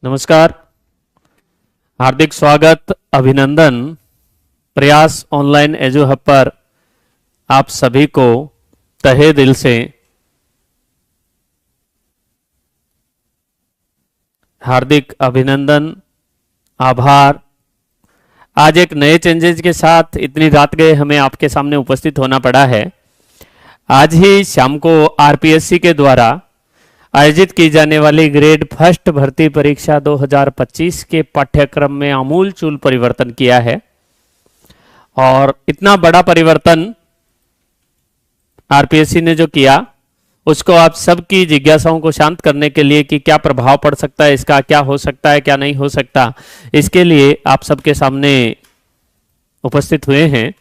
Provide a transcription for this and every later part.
नमस्कार, हार्दिक स्वागत, अभिनंदन। प्रयास ऑनलाइन एजू हब पर आप सभी को तहे दिल से हार्दिक अभिनंदन, आभार। आज एक नए चेंजेस के साथ इतनी रात गए हमें आपके सामने उपस्थित होना पड़ा है। आज ही शाम को आरपीएससी के द्वारा आयोजित की जाने वाली ग्रेड फर्स्ट भर्ती परीक्षा 2025 के पाठ्यक्रम में आमूलचूल परिवर्तन किया है और इतना बड़ा परिवर्तन आरपीएससी ने जो किया उसको आप सबकी जिज्ञासाओं को शांत करने के लिए कि क्या प्रभाव पड़ सकता है इसका, क्या हो सकता है, क्या नहीं हो सकता, इसके लिए आप सबके सामने उपस्थित हुए हैं।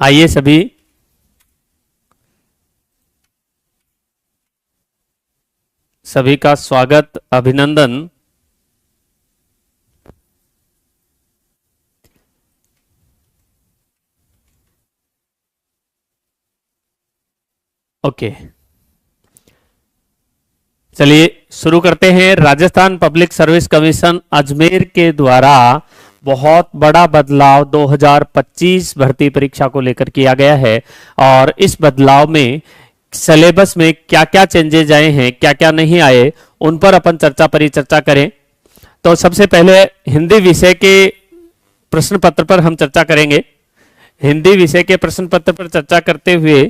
आइए सभी का स्वागत, अभिनंदन। ओके, चलिए शुरू करते हैं। Rajasthan public service commission Ajmer के द्वारा बहुत बड़ा बदलाव 2025 भर्ती परीक्षा को लेकर किया गया है और इस बदलाव में सिलेबस में क्या क्या चेंजेज आए हैं, क्या क्या नहीं आए, उन पर अपन परिचर्चा करें। तो सबसे पहले हिंदी विषय के प्रश्न पत्र पर हम चर्चा करेंगे। हिंदी विषय के प्रश्न पत्र पर चर्चा करते हुए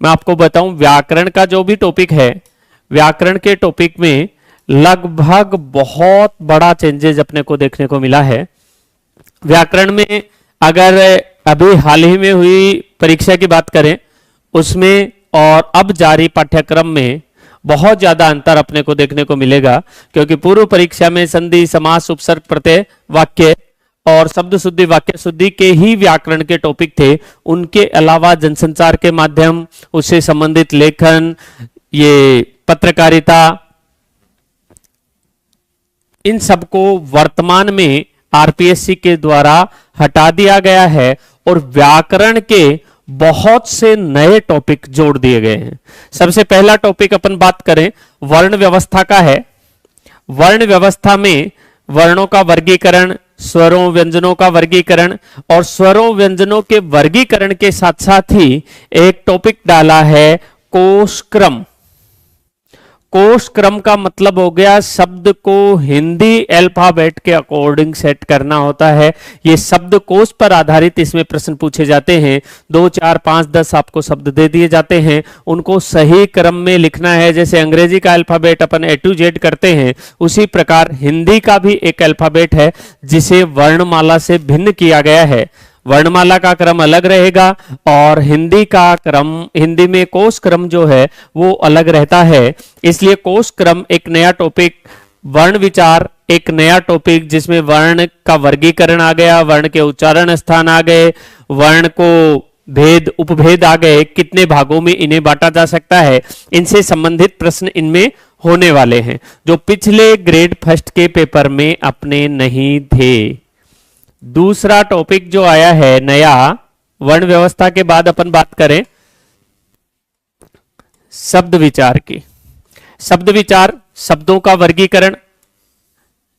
मैं आपको बताऊं, व्याकरण का जो भी टॉपिक है, व्याकरण के टॉपिक में लगभग बहुत बड़ा चेंजेज अपने को देखने को मिला है। व्याकरण में अगर अभी हाल ही में हुई परीक्षा की बात करें उसमें और अब जारी पाठ्यक्रम में बहुत ज्यादा अंतर अपने को देखने को मिलेगा, क्योंकि पूर्व परीक्षा में संधि, समास, उपसर्ग, प्रत्यय, वाक्य और शब्द शुद्धि, वाक्य शुद्धि के ही व्याकरण के टॉपिक थे। उनके अलावा जनसंचार के माध्यम, उससे संबंधित लेखन, ये पत्रकारिता, इन सबको वर्तमान में आरपीएससी के द्वारा हटा दिया गया है और व्याकरण के बहुत से नए टॉपिक जोड़ दिए गए हैं। सबसे पहला टॉपिक अपन बात करें वर्ण व्यवस्था का है। वर्ण व्यवस्था में वर्णों का वर्गीकरण, स्वरों व्यंजनों का वर्गीकरण और स्वरों व्यंजनों के वर्गीकरण के साथ साथ ही एक टॉपिक डाला है कोश क्रम। कोश क्रम का मतलब हो गया शब्द को हिंदी अल्फाबेट के अकॉर्डिंग सेट करना होता है। ये शब्द कोश पर आधारित इसमें प्रश्न पूछे जाते हैं। 2, 4, 5, 10 आपको शब्द दे दिए जाते हैं, उनको सही क्रम में लिखना है। जैसे अंग्रेजी का alphabet upon A to Z करते हैं, उसी प्रकार हिंदी का भी एक अल्फाबेट है जिसे वर्णमाला से भिन्न किया गया है। वर्णमाला का क्रम अलग रहेगा और हिंदी का क्रम, हिंदी में कोश क्रम जो है वो अलग रहता है। इसलिए कोश क्रम एक नया टॉपिक, वर्ण विचार एक नया टॉपिक जिसमें वर्ण का वर्गीकरण आ गया, वर्ण के उच्चारण स्थान आ गए, वर्ण को भेद उपभेद आ गए, कितने भागों में इन्हें बांटा जा सकता है, इनसे संबंधित प्रश्न इनमें होने वाले हैं जो पिछले ग्रेड फर्स्ट के पेपर में अपने नहीं थे। दूसरा टॉपिक जो आया है नया, वर्ण व्यवस्था के बाद अपन बात करें शब्द विचार की। शब्द विचार, शब्दों का वर्गीकरण।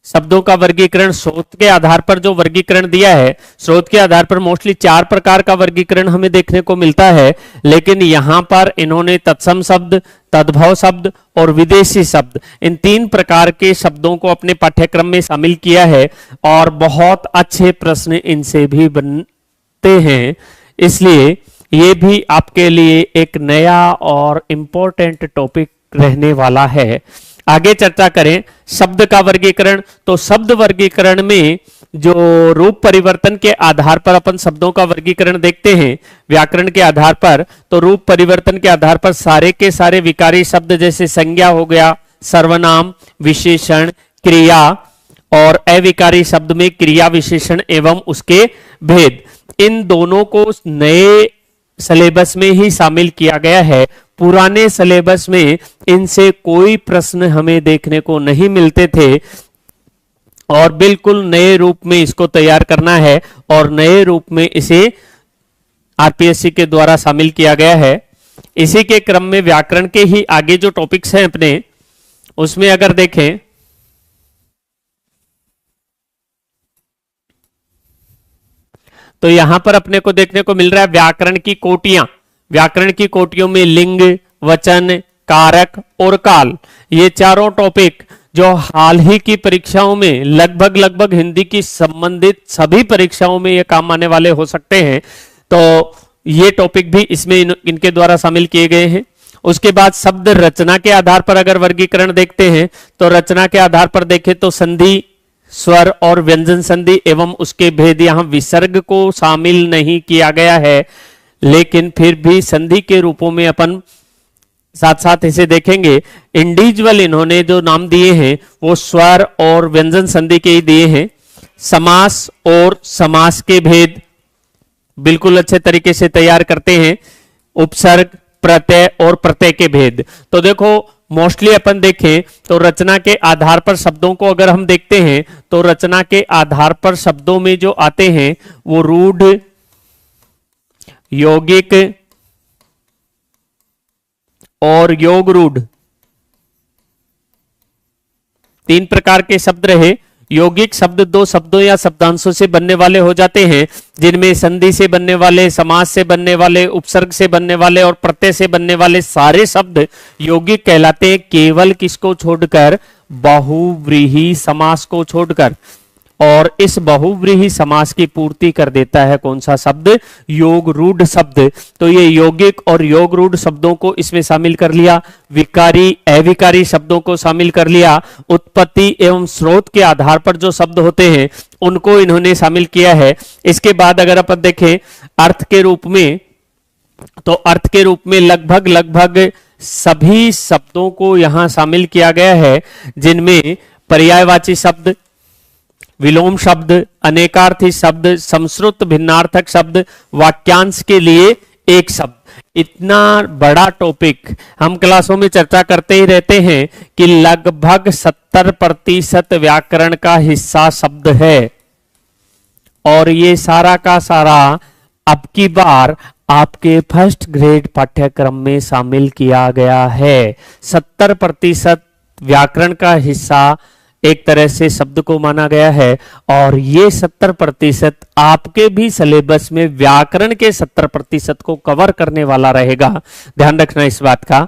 शब्दों का वर्गीकरण स्रोत के आधार पर जो वर्गीकरण दिया है, स्रोत के आधार पर मोस्टली 4 प्रकार का वर्गीकरण हमें देखने को मिलता है, लेकिन यहां पर इन्होंने तत्सम शब्द, तद्भव शब्द और विदेशी शब्द, इन 3 प्रकार के शब्दों को अपने पाठ्यक्रम में शामिल किया है और बहुत अच्छे प्रश्न इनसे भी बनते हैं। इसलिए ये भी आपके लिए एक नया और इंपॉर्टेंट टॉपिक रहने वाला है। आगे चर्चा करें शब्द का वर्गीकरण। तो शब्द वर्गीकरण में जो रूप परिवर्तन के आधार पर अपन शब्दों का वर्गीकरण देखते हैं व्याकरण के आधार पर, तो रूप परिवर्तन के आधार पर सारे के सारे विकारी शब्द जैसे संज्ञा हो गया, सर्वनाम, विशेषण, क्रिया और अविकारी शब्द में क्रिया, विशेषण एवं उसके भेद, इन दोनों को नए सिलेबस में ही शामिल किया गया है। पुराने सिलेबस में इनसे कोई प्रश्न हमें देखने को नहीं मिलते थे और बिल्कुल नए रूप में इसको तैयार करना है और नए रूप में इसे आरपीएससी के द्वारा शामिल किया गया है। इसी के क्रम में व्याकरण के ही आगे जो टॉपिक्स हैं अपने, उसमें अगर देखें तो यहां पर अपने को देखने को मिल रहा है व्याकरण की कोटियां। व्याकरण की कोटियों में लिंग, वचन, कारक और काल, ये चारों टॉपिक जो हाल ही की परीक्षाओं में लगभग हिंदी की संबंधित सभी परीक्षाओं में ये काम आने वाले हो सकते हैं, तो ये टॉपिक भी इसमें इनके द्वारा शामिल किए गए हैं। उसके बाद शब्द रचना के आधार पर अगर वर्गीकरण देखते हैं तो रचना के आधार पर देखें तो संधि, स्वर और व्यंजन संधि एवं उसके भेद, यहां विसर्ग को शामिल नहीं किया गया है, लेकिन फिर भी संधि के रूपों में अपन साथ साथ इसे देखेंगे। इंडिविजुअल इन्होंने जो नाम दिए हैं वो स्वर और व्यंजन संधि के ही दिए हैं। समास और समास के भेद बिल्कुल अच्छे तरीके से तैयार करते हैं। उपसर्ग, प्रत्यय और प्रत्यय के भेद, तो देखो मोस्टली अपन देखें तो रचना के आधार पर शब्दों को अगर हम देखते हैं तो रचना के आधार पर शब्दों में जो आते हैं वो रूढ़, यौगिक और योग रूढ़, तीन प्रकार के शब्द रहे। यौगिक शब्द दो शब्दों या शब्दांशों से बनने वाले हो जाते हैं, जिनमें संधि से बनने वाले, समास से बनने वाले, उपसर्ग से बनने वाले और प्रत्यय से बनने वाले सारे शब्द यौगिक कहलाते हैं, केवल किसको छोड़कर, बहुव्रीहि समास को छोड़कर। और इस बहुव्रीहि समास की पूर्ति कर देता है कौन सा शब्द, योग रूढ़ शब्द। तो ये यौगिक और योग रूढ़ शब्दों को इसमें शामिल कर लिया, विकारी अविकारी शब्दों को शामिल कर लिया, उत्पत्ति एवं स्रोत के आधार पर जो शब्द होते हैं उनको इन्होंने शामिल किया है। इसके बाद अगर अपन देखें अर्थ के रूप में, तो अर्थ के रूप में लगभग सभी शब्दों को यहां शामिल किया गया है, जिनमें पर्यायवाची शब्द, विलोम शब्द, अनेकार्थी शब्द, समश्रुत भिन्नार्थक शब्द, वाक्यांश के लिए एक शब्द। इतना बड़ा टॉपिक हम क्लासों में चर्चा करते ही रहते हैं कि लगभग 70% व्याकरण का हिस्सा शब्द है, और ये सारा का सारा अब की बार आपके फर्स्ट ग्रेड पाठ्यक्रम में शामिल किया गया है। 70% व्याकरण का हिस्सा एक तरह से शब्द को माना गया है, और ये 70% आपके भी सिलेबस में व्याकरण के 70% को कवर करने वाला रहेगा। ध्यान रखना इस बात का।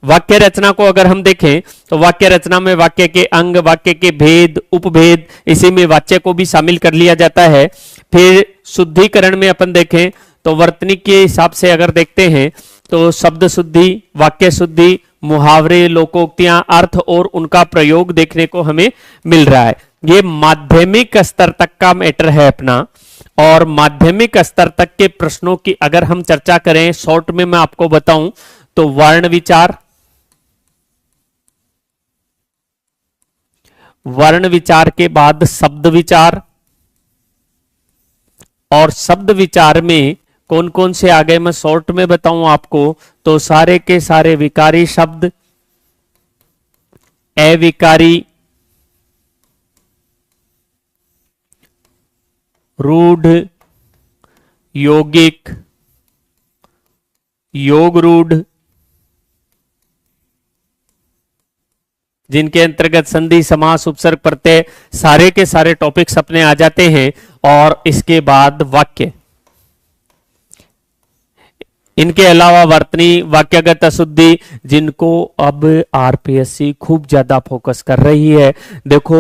वाक्य रचना को अगर हम देखें तो वाक्य रचना में वाक्य के अंग, वाक्य के भेद, उपभेद, इसी में वाच्य को भी शामिल कर लिया जाता है। फिर शुद्धिकरण में अपन देखें तो वर्तनी के हिसाब से अगर देखते हैं तो शब्द शुद्धि, वाक्य शुद्धि, मुहावरे, लोकोक्तियां, अर्थ और उनका प्रयोग देखने को हमें मिल रहा है। ये माध्यमिक स्तर तक का मैटर है अपना, और माध्यमिक स्तर तक के प्रश्नों की अगर हम चर्चा करें शॉर्ट में मैं आपको बताऊं तो वर्ण विचार, वर्ण विचार के बाद शब्द विचार, और शब्द विचार में कौन कौन से आ गए मैं शॉर्ट में बताऊं आपको तो सारे के सारे विकारी शब्द, अविकारी, रूढ़, यौगिक, योग रूढ़, जिनके अंतर्गत संधि, समास, उपसर्ग, प्रत्यय सारे के सारे टॉपिक्स अपने आ जाते हैं। और इसके बाद वाक्य, इनके अलावा वर्तनी, वाक्यगत अशुद्धि, जिनको अब आरपीएससी खूब ज्यादा फोकस कर रही है। देखो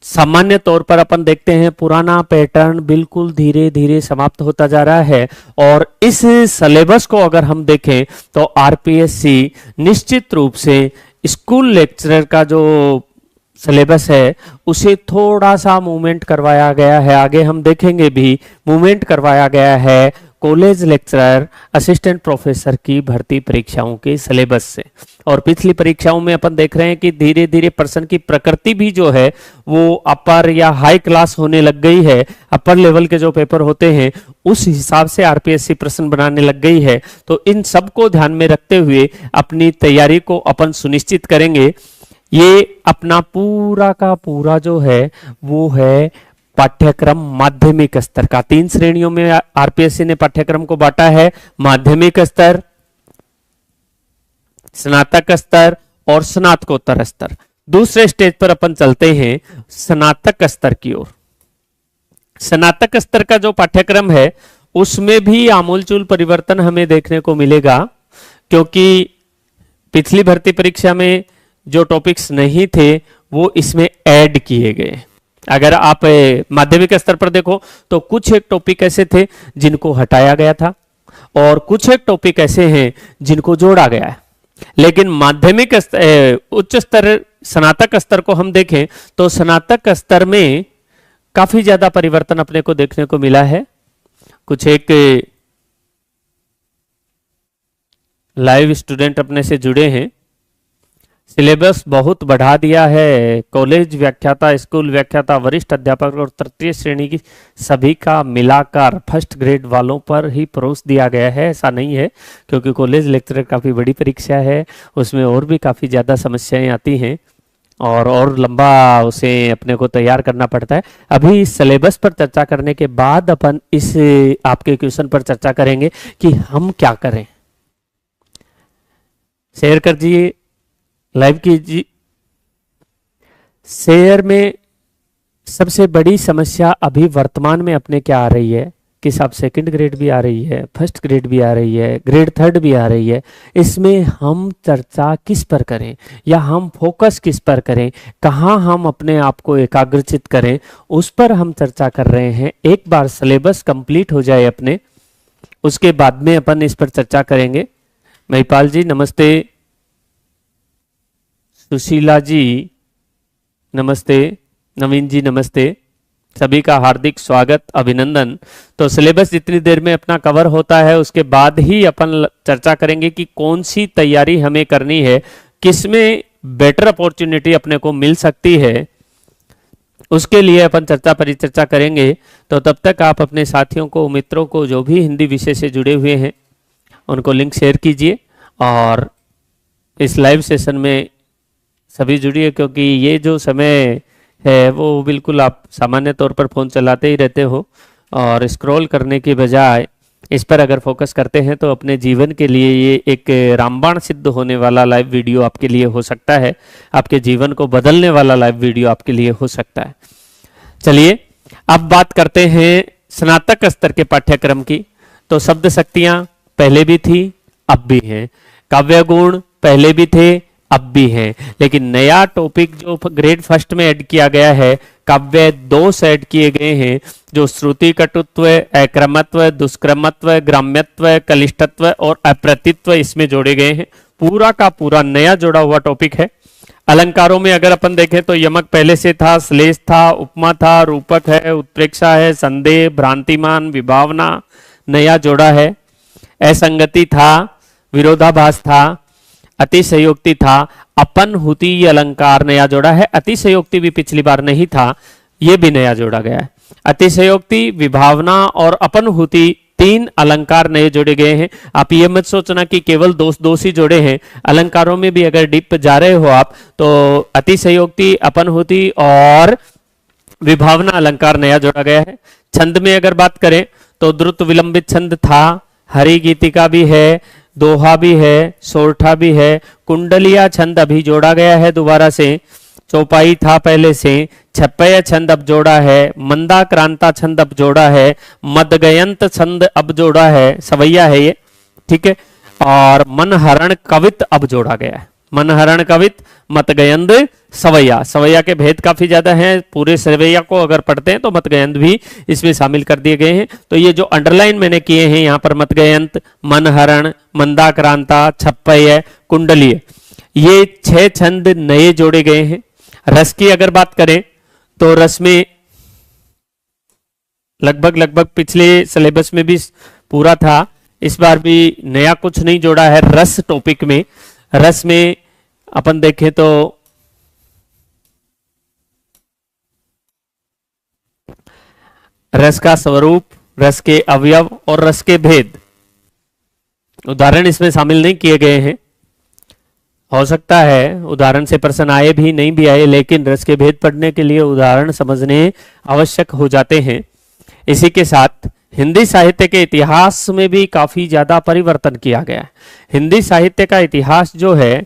सामान्य तौर पर अपन देखते हैं पुराना पैटर्न बिल्कुल धीरे धीरे समाप्त होता जा रहा है, और इस सिलेबस को अगर हम देखें तो आरपीएससी निश्चित रूप से स्कूल लेक्चरर का जो सिलेबस है उसे थोड़ा सा मूवमेंट करवाया गया है, आगे हम देखेंगे भी मूवमेंट करवाया गया है कॉलेज लेक्चरर, असिस्टेंट प्रोफेसर की भर्ती परीक्षाओं के सिलेबस से। और पिछली परीक्षाओं में अपन देख रहे हैं कि धीरे धीरे प्रश्न की प्रकृति भी जो है वो अपर या हाई क्लास होने लग गई है। अपर लेवल के जो पेपर होते हैं उस हिसाब से आरपीएससी प्रश्न बनाने लग गई है। तो इन सब को ध्यान में रखते हुए अपनी तैयारी को अपन सुनिश्चित करेंगे। ये अपना पूरा का पूरा जो है वो है पाठ्यक्रम माध्यमिक स्तर का। 3 श्रेणियों में आरपीएससी ने पाठ्यक्रम को बांटा है, माध्यमिक स्तर, स्नातक स्तर और स्नातकोत्तर स्तर। दूसरे स्टेज पर अपन चलते हैं स्नातक स्तर की ओर। स्नातक स्तर का जो पाठ्यक्रम है उसमें भी आमूलचूल परिवर्तन हमें देखने को मिलेगा, क्योंकि पिछली भर्ती परीक्षा में जो टॉपिक्स नहीं थे वो इसमें ऐड किए गए। अगर आप माध्यमिक स्तर पर देखो तो कुछ एक टॉपिक ऐसे थे जिनको हटाया गया था और कुछ एक टॉपिक ऐसे हैं जिनको जोड़ा गया है। लेकिन माध्यमिक उच्च स्तर स्नातक स्तर को हम देखें तो स्नातक स्तर में काफी ज्यादा परिवर्तन अपने को देखने को मिला है। कुछ एक लाइव स्टूडेंट अपने से जुड़े हैं। सिलेबस बहुत बढ़ा दिया है, कॉलेज व्याख्याता, स्कूल व्याख्याता, वरिष्ठ अध्यापक और तृतीय श्रेणी की सभी का मिलाकर फर्स्ट ग्रेड वालों पर ही परोस दिया गया है। ऐसा नहीं है, क्योंकि कॉलेज लेक्चरर काफ़ी बड़ी परीक्षा है, उसमें और भी काफ़ी ज़्यादा समस्याएं आती हैं और लंबा उसे अपने को तैयार करना पड़ता है। अभी इस सिलेबस पर चर्चा करने के बाद अपन इस आपके क्वेश्चन पर चर्चा करेंगे कि हम क्या करें। शेयर कर दीजिए, लाइव कीजिए। शेयर में सबसे बड़ी समस्या अभी वर्तमान में अपने क्या आ रही है कि सब सेकंड ग्रेड भी आ रही है, फर्स्ट ग्रेड भी आ रही है, ग्रेड थर्ड भी आ रही है। इसमें हम चर्चा किस पर करें या हम फोकस किस पर करें, कहाँ हम अपने आप को एकाग्रचित करें, उस पर हम चर्चा कर रहे हैं। एक बार सिलेबस कंप्लीट हो जाए अपने, उसके बाद में अपन इस पर चर्चा करेंगे। महिपाल जी नमस्ते, सुशीला जी नमस्ते, नवीन जी नमस्ते, सभी का हार्दिक स्वागत, अभिनंदन। तो सिलेबस जितनी देर में अपना कवर होता है उसके बाद ही अपन चर्चा करेंगे कि कौन सी तैयारी हमें करनी है, किसमें बेटर अपॉर्चुनिटी अपने को मिल सकती है, उसके लिए अपन चर्चा परिचर्चा करेंगे। तो तब तक आप अपने साथियों को, मित्रों को, जो भी हिंदी विषय से जुड़े हुए हैं उनको लिंक शेयर कीजिए और इस लाइव सेशन में सभी जुड़िए, क्योंकि ये जो समय है वो बिल्कुल आप सामान्य तौर पर फ़ोन चलाते ही रहते हो और स्क्रॉल करने की बजाय इस पर अगर फोकस करते हैं तो अपने जीवन के लिए ये एक रामबाण सिद्ध होने वाला लाइव वीडियो आपके लिए हो सकता है, आपके जीवन को बदलने वाला लाइव वीडियो आपके लिए हो सकता है। चलिए अब बात करते हैं स्नातक स्तर के पाठ्यक्रम की। तो शब्द शक्तियाँ पहले भी थी, अब भी हैं, काव्य गुण पहले भी थे, अब भी हैं, लेकिन नया टॉपिक जो ग्रेड फर्स्ट में ऐड किया गया है, काव्य दोष ऐड किए गए हैं, जो श्रुति कटुत्व, अक्रमत्व, दुष्क्रमत्व, ग्राम्यत्व, कलिष्ठत्व और अप्रतित्व इसमें जोड़े गए हैं। पूरा का पूरा नया जोड़ा हुआ टॉपिक है। अलंकारों में अगर अपन देखें तो यमक पहले से था, श्लेष था, उपमा था, रूपक है, उत्प्रेक्षा है, संदेह, भ्रांतिमान, विभावना नया जोड़ा है, असंगति था, विरोधाभास था, अतिशयोक्ति था, अपनहुति ये अलंकार नया जोड़ा है। अतिशयोक्ति भी पिछली बार नहीं था, ये भी नया जोड़ा गया है। अतिशयोक्ति, विभावना और अपनहुति तीन अलंकार नए जोड़े गए हैं। आप ये मत सोचना कि केवल दोष ही जोड़े हैं, अलंकारों में भी अगर डीप जा रहे हो आप तो अतिशयोक्ति, अपनहुति और विभावना अलंकार नया जोड़ा गया है। छंद में अगर बात करें तो द्रुत विलंबित छंद था, हरि गीतिका भी है, दोहा भी है, सोरठा भी है, कुंडलिया छंद अभी जोड़ा गया है दोबारा से, चौपाई था पहले से, छप्पय छंद अब जोड़ा है, मंदाक्रांता छंद अब जोड़ा है, मदगयंत छंद अब जोड़ा है, सवैया है ये, ठीक है, और मनहरण कवित अब जोड़ा गया है। मनहरण कवित, मतगयंद, सवैया। सवैया के भेद काफी ज्यादा हैं, पूरे सवैया को अगर पढ़ते हैं तो मतगयंत भी इसमें शामिल कर दिए गए हैं। तो ये जो अंडरलाइन मैंने किए हैं यहाँ पर, मतगयंत, मनहरण, मंदाक्रांता, छप्पय, कुंडलीय, ये 6 छंद नए जोड़े गए हैं। रस की अगर बात करें तो रस में लगभग पिछले सिलेबस में भी पूरा था, इस बार भी नया कुछ नहीं जोड़ा है रस टॉपिक में। रस में अपन देखें तो रस का स्वरूप, रस के अवयव और रस के भेद, उदाहरण इसमें शामिल नहीं किए गए हैं। हो सकता है उदाहरण से प्रश्न आए भी नहीं भी आए, लेकिन रस के भेद पढ़ने के लिए उदाहरण समझने आवश्यक हो जाते हैं। इसी के साथ हिंदी साहित्य के इतिहास में भी काफी ज्यादा परिवर्तन किया गया है। हिंदी साहित्य का इतिहास जो है,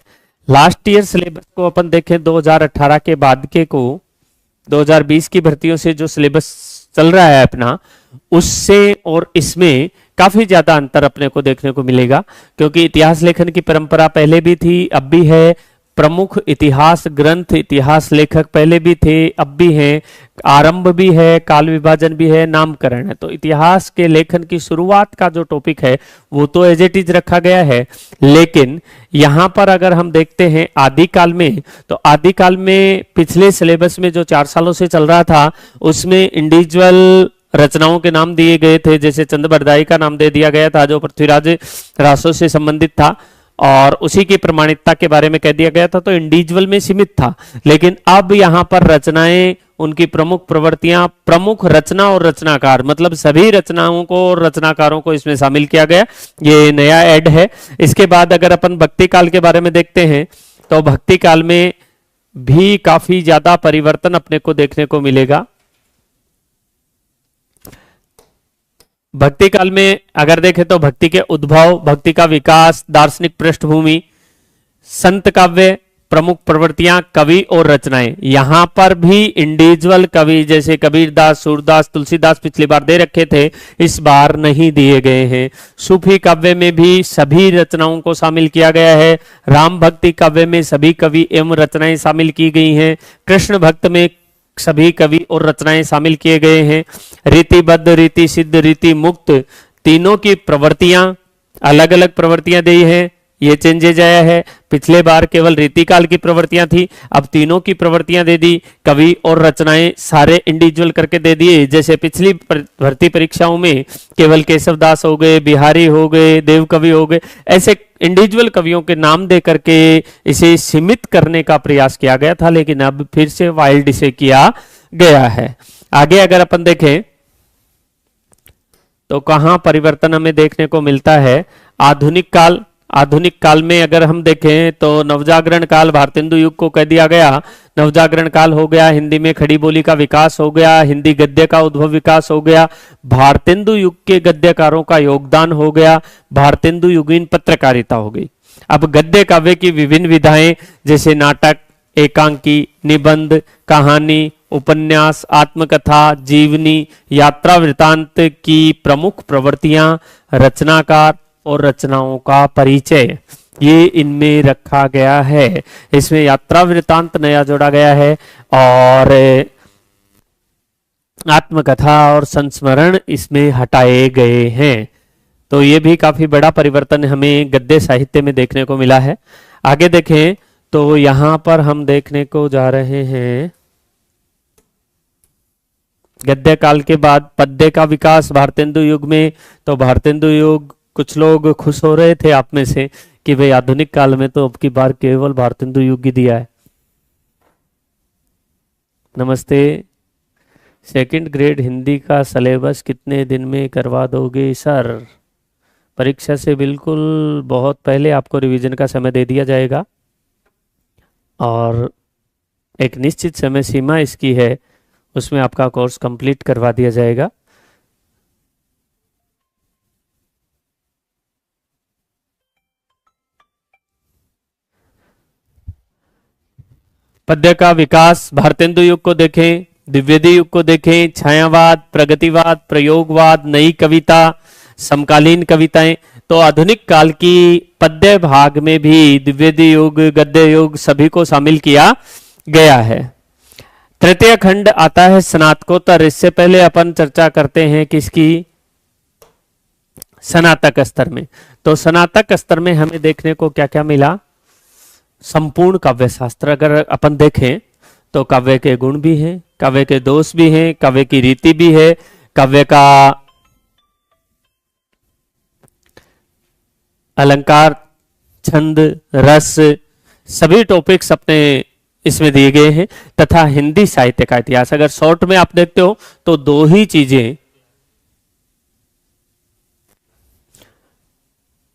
लास्ट ईयर सिलेबस को अपन देखें 2018 के बाद के को 2020 की भर्तियों से जो सिलेबस चल रहा है अपना, उससे और इसमें काफी ज्यादा अंतर अपने को देखने को मिलेगा, क्योंकि इतिहास लेखन की परंपरा पहले भी थी, अब भी है। प्रमुख इतिहास ग्रंथ, इतिहास लेखक पहले भी थे, अब भी हैं। आरंभ भी है, काल विभाजन भी है, नामकरण है। तो इतिहास के लेखन की शुरुआत का जो टॉपिक है वो तो एज इट इज रखा गया है, लेकिन यहां पर अगर हम देखते हैं आदिकाल में, तो आदिकाल में पिछले सिलेबस में जो 4 सालों से चल रहा था उसमें इंडिविजुअल रचनाओं के नाम दिए गए थे। जैसे चंद्रबरदाई का नाम दे दिया गया था जो पृथ्वीराज रासो से संबंधित था, और उसी की प्रमाणिकता के बारे में कह दिया गया था, तो इंडिविजुअल में सीमित था। लेकिन अब यहां पर रचनाएं, उनकी प्रमुख प्रवृत्तियां, प्रमुख रचना और रचनाकार, मतलब सभी रचनाओं को और रचनाकारों को इसमें शामिल किया गया। ये नया ऐड है। इसके बाद अगर अपन भक्ति काल के बारे में देखते हैं तो भक्ति काल में भी काफी ज्यादा परिवर्तन अपने को देखने को मिलेगा। भक्ति काल में अगर देखें तो भक्ति के उद्भव, भक्ति का विकास, दार्शनिक पृष्ठभूमि, संत काव्य, प्रमुख प्रवृत्तियां, कवि और रचनाएं। यहां पर भी इंडिविजुअल कवि जैसे कबीरदास, सूरदास, तुलसीदास पिछली बार दे रखे थे, इस बार नहीं दिए गए हैं। सूफी काव्य में भी सभी रचनाओं को शामिल किया गया है। राम भक्ति काव्य में सभी कवि एवं रचनाएं शामिल की गई हैं। कृष्ण भक्त में सभी कवि और रचनाएं शामिल किए गए हैं। रीतिबद्ध, रीति सिद्ध, रीति मुक्त, तीनों की प्रवृत्तियां, अलग अलग प्रवृत्तियां दी हैं। ये चेंजेज आया है। पिछले बार केवल रीतिकाल की प्रवृत्तियां थी, अब तीनों की प्रवृत्तियां दे दी। कवि और रचनाएं सारे इंडिविजुअल करके दे दिए। जैसे पिछली भर्ती परीक्षाओं में केवल केशवदास हो गए, बिहारी हो गए, देव कवि हो गए, ऐसे इंडिविजुअल कवियों के नाम दे करके इसे सीमित करने का प्रयास किया गया था, लेकिन अब फिर से वाइल्ड इसे किया गया है। आगे अगर अपन देखें तो कहां परिवर्तन हमें देखने को मिलता है। आधुनिक काल, आधुनिक काल में अगर हम देखें तो नवजागरण काल भारतेंदु युग को कह दिया गया। नवजागरण काल हो गया, हिंदी में खड़ी बोली का विकास हो गया, हिंदी गद्य का उद्भव विकास हो गया, भारतेंदु युग के गद्यकारों का योगदान हो गया, भारतेंदु युगीन पत्रकारिता हो गई। अब गद्य काव्य की विभिन्न विधाएं जैसे नाटक, एकांकी, निबंध, कहानी, उपन्यास, आत्मकथा, जीवनी, यात्रा वृतांत की प्रमुख प्रवृत्तियां, रचनाकार और रचनाओं का परिचय, ये इनमें रखा गया है। इसमें यात्रा वृतांत नया जोड़ा गया है और आत्मकथा और संस्मरण इसमें हटाए गए हैं। तो ये भी काफी बड़ा परिवर्तन हमें गद्य साहित्य में देखने को मिला है। आगे देखें तो यहां पर हम देखने को जा रहे हैं गद्य काल के बाद पद्य का विकास भारतेंदु युग में। तो भारतेंदु युग, कुछ लोग खुश हो रहे थे आप में से कि भाई आधुनिक काल में तो अब की बार केवल भारतेंदु युग ही दिया है। नमस्ते, सेकंड ग्रेड हिंदी का सिलेबस कितने दिन में करवा दोगे सर? परीक्षा से बिल्कुल बहुत पहले आपको रिवीजन का समय दे दिया जाएगा और एक निश्चित समय सीमा इसकी है, उसमें आपका कोर्स कंप्लीट करवा दिया जाएगा। पद्य का विकास, भारतेंदु युग को देखें, द्विवेदी युग को देखें, छायावाद, प्रगतिवाद, प्रयोगवाद, नई कविता, समकालीन कविताएं। तो आधुनिक काल की पद्य भाग में भी द्विवेदी युग, गद्य युग सभी को शामिल किया गया है। तृतीय खंड आता है स्नातकोत्तर। इससे पहले अपन चर्चा करते हैं किसकी, स्नातक स्तर में। तो स्नातक स्तर में हमें देखने को क्या क्या मिला। संपूर्ण काव्य शास्त्र अगर अपन देखें तो काव्य के गुण भी हैं, काव्य के दोष भी हैं, काव्य की रीति भी है, काव्य का अलंकार, छंद, रस, सभी टॉपिक्स अपने इसमें दिए गए हैं। तथा हिंदी साहित्य का इतिहास अगर शॉर्ट में आप देखते हो तो दो ही चीजें,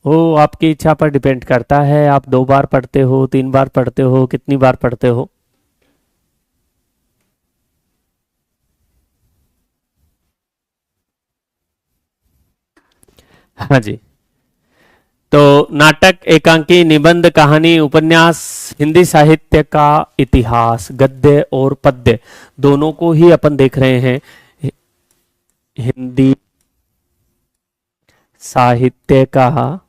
वो आपकी इच्छा पर डिपेंड करता है। आप 2 बार पढ़ते हो, 3 बार पढ़ते हो, कितनी बार पढ़ते हो। हाँ जी, तो नाटक, एकांकी, निबंध, कहानी, उपन्यास, हिंदी साहित्य का इतिहास, गद्य और पद्य दोनों को ही अपन देख रहे हैं। हिंदी साहित्य का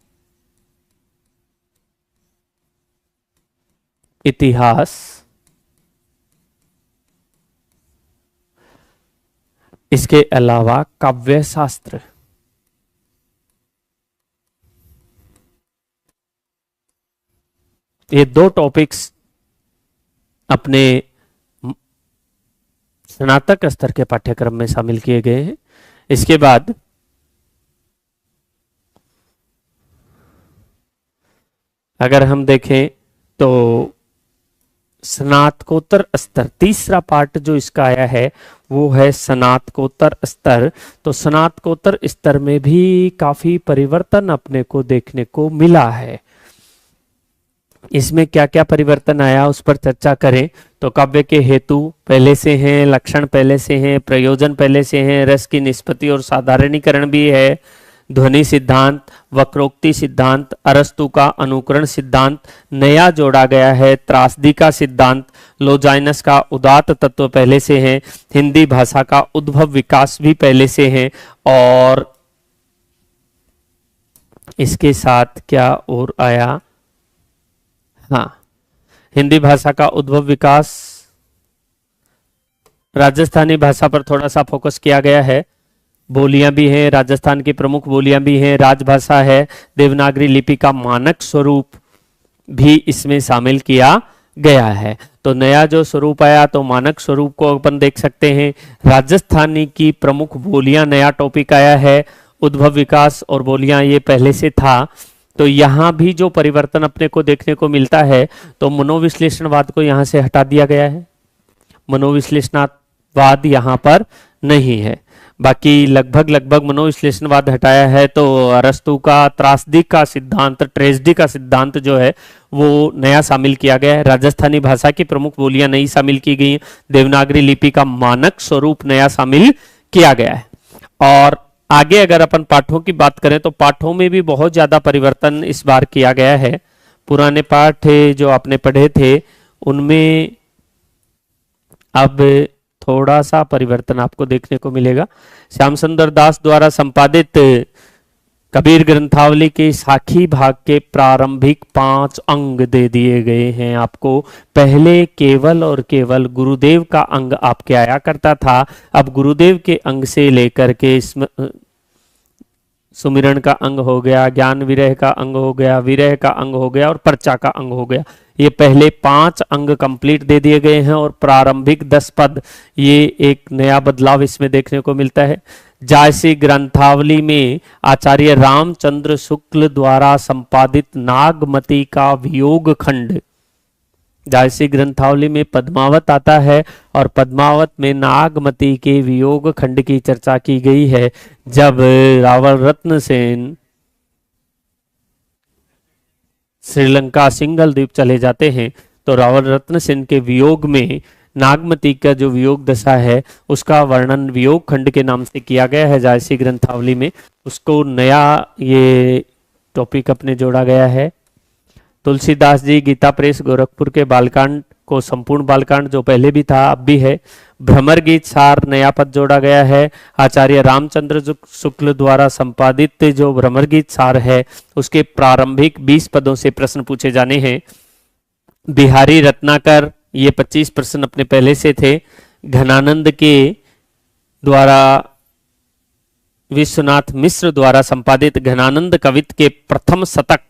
इतिहास, इसके अलावा काव्य शास्त्र। ये दो टॉपिक्स अपने स्नातक स्तर के पाठ्यक्रम में शामिल किए गए हैं। इसके बाद अगर हम देखें तो स्नातकोत्तर स्तर, तीसरा पार्ट जो इसका आया है वो है स्नातकोत्तर स्तर। तो स्नातकोत्तर स्तर में भी काफी परिवर्तन अपने को देखने को मिला है। इसमें क्या क्या परिवर्तन आया उस पर चर्चा करें तो काव्य के हेतु पहले से हैं, लक्षण पहले से हैं, प्रयोजन पहले से हैं, रस की निष्पत्ति और साधारणीकरण भी है, ध्वनि सिद्धांत, वक्रोक्ति सिद्धांत, अरस्तु का अनुकरण सिद्धांत नया जोड़ा गया है, त्रासदी का सिद्धांत, लोजाइनस का उदात्त तत्व पहले से है, हिंदी भाषा का उद्भव विकास भी पहले से है, और इसके साथ क्या और आया, हाँ, हिंदी भाषा का उद्भव विकास, राजस्थानी भाषा पर थोड़ा सा फोकस किया गया है, बोलियां भी हैं, राजस्थान की प्रमुख बोलियां भी हैं, राजभाषा है, देवनागरी लिपि का मानक स्वरूप भी इसमें शामिल किया गया है। तो नया जो स्वरूप आया तो मानक स्वरूप को अपन देख सकते हैं, राजस्थानी की प्रमुख बोलियां नया टॉपिक आया है, उद्भव विकास और बोलियां ये पहले से था। तो यहाँ भी जो परिवर्तन अपने को देखने को मिलता है तो मनोविश्लेषणवाद को यहाँ से हटा दिया गया है, मनोविश्लेषणवाद यहाँ पर नहीं है। बाकी लगभग मनोविश्लेषणवाद हटाया है। तो अरस्तु का त्रासदी का सिद्धांत, ट्रेजेडी का सिद्धांत जो है वो नया शामिल किया गया है, राजस्थानी भाषा की प्रमुख बोलियां नई शामिल की गई, देवनागरी लिपि का मानक स्वरूप नया शामिल किया गया है। और आगे अगर अपन पाठों की बात करें तो पाठों में भी बहुत ज्यादा परिवर्तन इस बार किया गया है। पुराने पाठ जो आपने पढ़े थे उनमें अब थोड़ा सा परिवर्तन आपको देखने को मिलेगा। श्याम सुंदर दास द्वारा संपादित कबीर ग्रंथावली के साखी भाग के प्रारंभिक 5 अंग दे दिए गए हैं आपको। पहले केवल और केवल गुरुदेव का अंग आपके आया करता था, अब गुरुदेव के अंग से लेकर के सुमिरन का अंग हो गया, ज्ञान विरह का अंग हो गया, विरह का अंग हो गया और पर्चा का अंग हो गया। ये पहले 5 अंग कंप्लीट दे दिए गए हैं और प्रारंभिक 10 पद, ये एक नया बदलाव इसमें देखने को मिलता है। जायसी ग्रंथावली में आचार्य रामचंद्र शुक्ल द्वारा संपादित नागमती का वियोग खंड, जायसी ग्रंथावली में पद्मावत आता है और पद्मावत में नागमती के वियोग खंड की चर्चा की गई है। जब रावल रत्न सेन श्रीलंका सिंगल द्वीप चले जाते हैं तो रावल रत्न सेन के वियोग में नागमती का जो वियोग दशा है उसका वर्णन वियोग खंड के नाम से किया गया है जायसी ग्रंथावली में। उसको नया ये टॉपिक अपने जोड़ा गया है। तुलसीदास जी गीता प्रेस गोरखपुर के बालकांड को संपूर्ण बालकांड जो पहले भी था अब भी है, भ्रमर गीत सार नया पद जोड़ा गया है। आचार्य रामचंद्र शुक्ल द्वारा संपादित जो भ्रमर गीत सार है उसके प्रारंभिक 20 पदों से प्रश्न पूछे जाने हैं। बिहारी रत्नाकर, ये 25 प्रश्न अपने पहले से थे। घनानंद के द्वारा विश्वनाथ मिश्र द्वारा संपादित घनानंद कवित के प्रथम शतक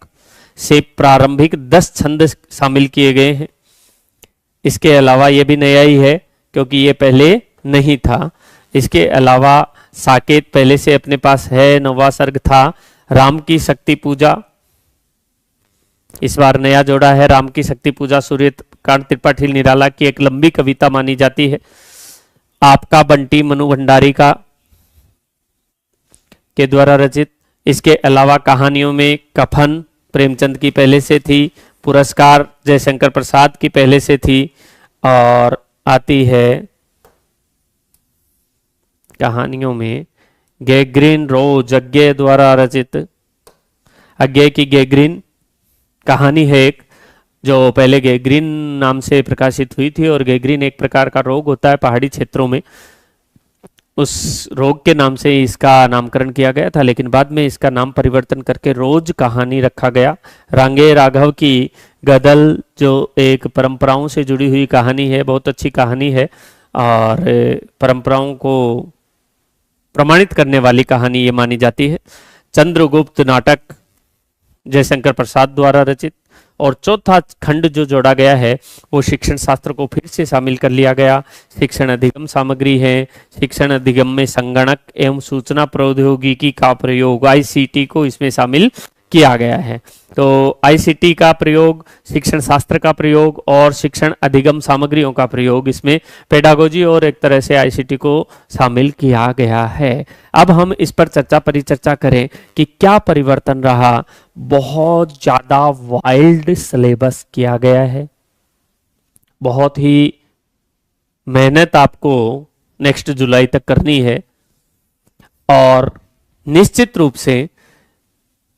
से प्रारंभिक 10 छंद शामिल किए गए हैं। इसके अलावा ये भी नया ही है क्योंकि ये पहले नहीं था। इसके अलावा साकेत पहले से अपने पास है, नवा सर्ग था। राम की शक्ति पूजा इस बार नया जोड़ा है। राम की शक्ति पूजा सूर्यकांत त्रिपाठी निराला की एक लंबी कविता मानी जाती है। आपका बंटी मनु भंडारी का के द्वारा रचित। इसके अलावा कहानियों में कफन प्रेमचंद की पहले से थी, पुरस्कार जयशंकर प्रसाद की पहले से थी, और आती है कहानियों में गैग्रीन रोज अज्ञे द्वारा रचित। अज्ञे की गैग्रीन कहानी है एक जो पहले गैग्रीन नाम से प्रकाशित हुई थी, और गैग्रीन एक प्रकार का रोग होता है पहाड़ी क्षेत्रों में। उस रोग के नाम से इसका नामकरण किया गया था, लेकिन बाद में इसका नाम परिवर्तन करके रोज कहानी रखा गया। रांगे राघव की गदल जो एक परंपराओं से जुड़ी हुई कहानी है, बहुत अच्छी कहानी है और परंपराओं को प्रमाणित करने वाली कहानी ये मानी जाती है। चंद्रगुप्त नाटक जयशंकर प्रसाद द्वारा रचित, और चौथा खंड जो जोड़ा गया है वो शिक्षण शास्त्र को फिर से शामिल कर लिया गया। शिक्षण अधिगम सामग्री है, शिक्षण अधिगम में संगणक एवं सूचना प्रौद्योगिकी का प्रयोग आईसीटी को इसमें शामिल किया गया है। तो आईसीटी का प्रयोग, शिक्षण शास्त्र का प्रयोग और शिक्षण अधिगम सामग्रियों का प्रयोग, इसमें पेडागोजी और एक तरह से आईसीटी को शामिल किया गया है। अब हम इस पर परिचर्चा करें कि क्या परिवर्तन रहा। बहुत ज्यादा वाइल्ड सिलेबस किया गया है, बहुत ही मेहनत आपको नेक्स्ट जुलाई तक करनी है और निश्चित रूप से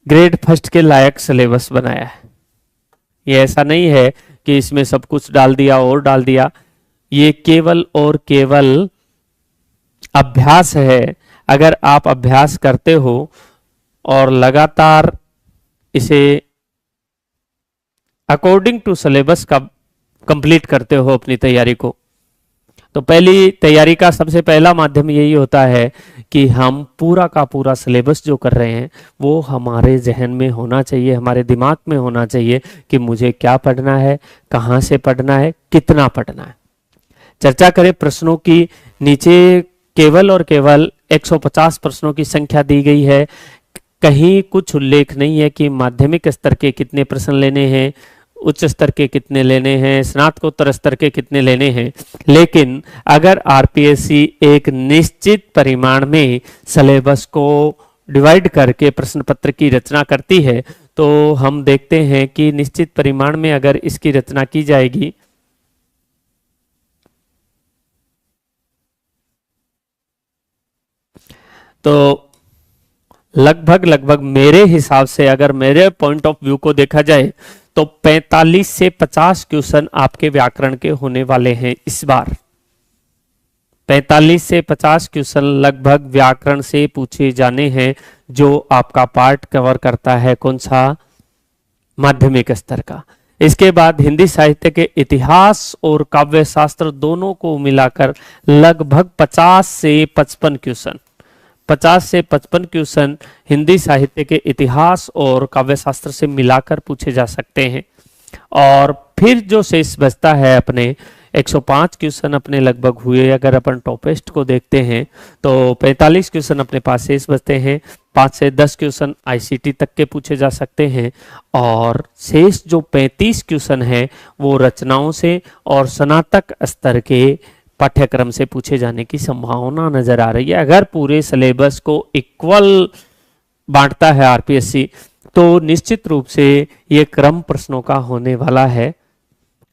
ग्रेड फर्स्ट के लायक सिलेबस बनाया है। ये ऐसा नहीं है कि इसमें सब कुछ डाल दिया और डाल दिया, ये केवल और केवल अभ्यास है। अगर आप अभ्यास करते हो और लगातार इसे अकॉर्डिंग टू सिलेबस का कंप्लीट करते हो अपनी तैयारी को, तो पहली तैयारी का सबसे पहला माध्यम यही होता है कि हम पूरा का पूरा सिलेबस जो कर रहे हैं वो हमारे जहन में होना चाहिए, हमारे दिमाग में होना चाहिए कि मुझे क्या पढ़ना है, कहाँ से पढ़ना है, कितना पढ़ना है। चर्चा करें प्रश्नों की। नीचे केवल और केवल 150 प्रश्नों की संख्या दी गई है। कहीं कुछ उल्लेख नहीं है कि माध्यमिक स्तर के कितने प्रश्न लेने हैं, उच्च स्तर के कितने लेने हैं, स्नातकोत्तर स्तर के कितने लेने हैं। लेकिन अगर आरपीएससी एक निश्चित परिमाण में सिलेबस को डिवाइड करके प्रश्न पत्र की रचना करती है तो हम देखते हैं कि निश्चित परिमाण में अगर इसकी रचना की जाएगी तो लगभग मेरे हिसाब से, अगर मेरे पॉइंट ऑफ व्यू को देखा जाए तो 45 से 50 क्वेश्चन आपके व्याकरण के होने वाले हैं इस बार। 45 से 50 क्वेश्चन लगभग व्याकरण से पूछे जाने हैं, जो आपका पार्ट कवर करता है कौन सा, माध्यमिक स्तर का। इसके बाद हिंदी साहित्य के इतिहास और काव्य शास्त्र दोनों को मिलाकर लगभग 50 से 55 क्वेश्चन, 50 से 55 क्वेश्चन हिंदी साहित्य के इतिहास और काव्य शास्त्र से मिलाकर पूछे जा सकते हैं। और फिर जो शेष बचता है अपने 105 क्वेश्चन अपने लगभग हुए। अगर अपन टॉपेस्ट को देखते हैं तो 45 क्वेश्चन अपने पास शेष बचते हैं। 5 से 10 क्वेश्चन आईसीटी तक के पूछे जा सकते हैं और शेष जो 35 क्वेश्चन हैं वो रचनाओं से और स्नातक स्तर के पाठ्यक्रम से पूछे जाने की संभावना नजर आ रही है। अगर पूरे सिलेबस को इक्वल बांटता है आरपीएससी तो निश्चित रूप से ये क्रम प्रश्नों का होने वाला है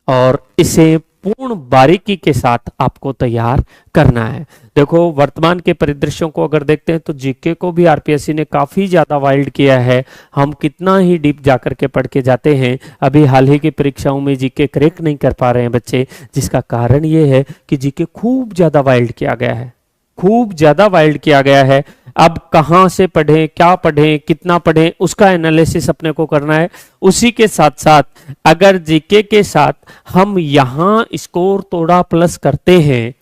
और इसे पूर्ण बारीकी के साथ आपको तैयार करना है। देखो वर्तमान के परिदृश्यों को अगर देखते हैं तो जीके को भी आरपीएससी ने काफी ज्यादा वाइल्ड किया है। हम कितना ही डीप जाकर के पढ़ के जाते हैं, अभी हाल ही की परीक्षाओं में जीके क्रैक नहीं कर पा रहे हैं बच्चे, जिसका कारण ये है कि जीके खूब ज्यादा वाइल्ड किया गया है, खूब ज्यादा वाइल्ड किया गया है। अब कहां से पढ़ें, क्या पढ़ें, कितना पढ़ें, उसका एनालिसिस अपने को करना है। उसी के साथ साथ अगर जीके के साथ हम यहां स्कोर थोड़ा प्लस करते हैं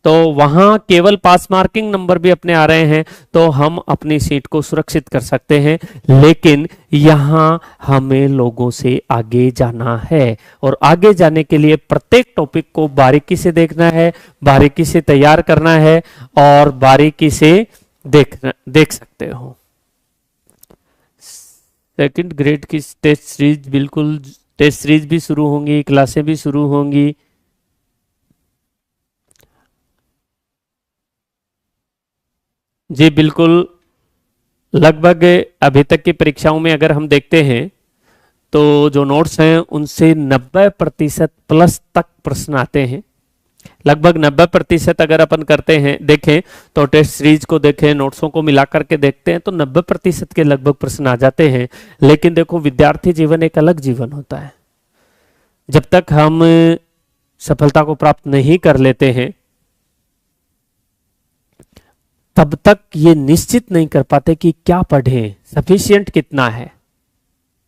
तो वहां केवल पास मार्किंग नंबर भी अपने आ रहे हैं तो हम अपनी सीट को सुरक्षित कर सकते हैं। लेकिन यहां हमें लोगों से आगे जाना है और आगे जाने के लिए प्रत्येक टॉपिक को बारीकी से देखना है, बारीकी से तैयार करना है और बारीकी से देख सकते हो। सेकंड ग्रेड की टेस्ट सीरीज, बिल्कुल टेस्ट सीरीज भी शुरू होंगी, क्लासें भी शुरू होंगी। जी बिल्कुल, लगभग अभी तक की परीक्षाओं में अगर हम देखते हैं तो जो नोट्स हैं उनसे 90% प्लस तक प्रश्न आते हैं। लगभग 90% अगर अपन करते हैं, देखें तो टेस्ट सीरीज को देखें, नोट्सों को मिलाकर के देखते हैं तो 90% के लगभग प्रश्न आ जाते हैं। लेकिन देखो विद्यार्थी जीवन एक अलग जीवन होता है। जब तक हम सफलता को प्राप्त नहीं कर लेते हैं तब तक ये निश्चित नहीं कर पाते कि क्या पढ़ें, सफिशिएंट कितना है।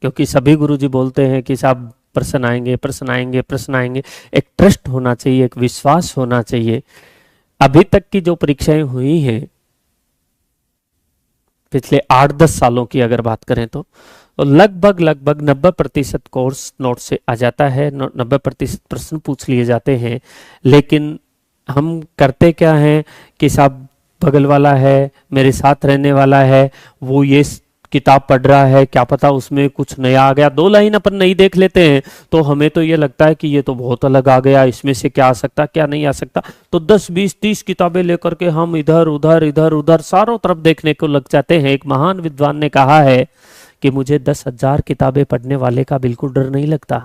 क्योंकि सभी गुरुजी बोलते हैं कि साहब प्रश्न आएंगे, प्रश्न आएंगे, प्रश्न आएंगे। एक ट्रस्ट होना चाहिए, एक विश्वास होना चाहिए। अभी तक की जो परीक्षाएं हुई हैं पिछले 8-10 सालों की अगर बात करें तो लगभग 90% कोर्स नोट से आ जाता है, 90% प्रश्न पूछ लिए जाते हैं। लेकिन हम करते क्या हैं कि साहब बगल वाला है, मेरे साथ रहने वाला है, वो ये किताब पढ़ रहा है, क्या पता उसमें कुछ नया आ गया, 2 लाइन अपन नहीं देख लेते हैं तो हमें तो ये लगता है कि ये तो बहुत अलग आ गया, इसमें से क्या आ सकता क्या नहीं आ सकता। तो 10 20 30 किताबें लेकर के हम इधर उधर इधर उधर चारों तरफ देखने को लग जाते हैं। एक महान विद्वान ने कहा है कि मुझे 10,000 किताबें पढ़ने वाले का बिल्कुल डर नहीं लगता,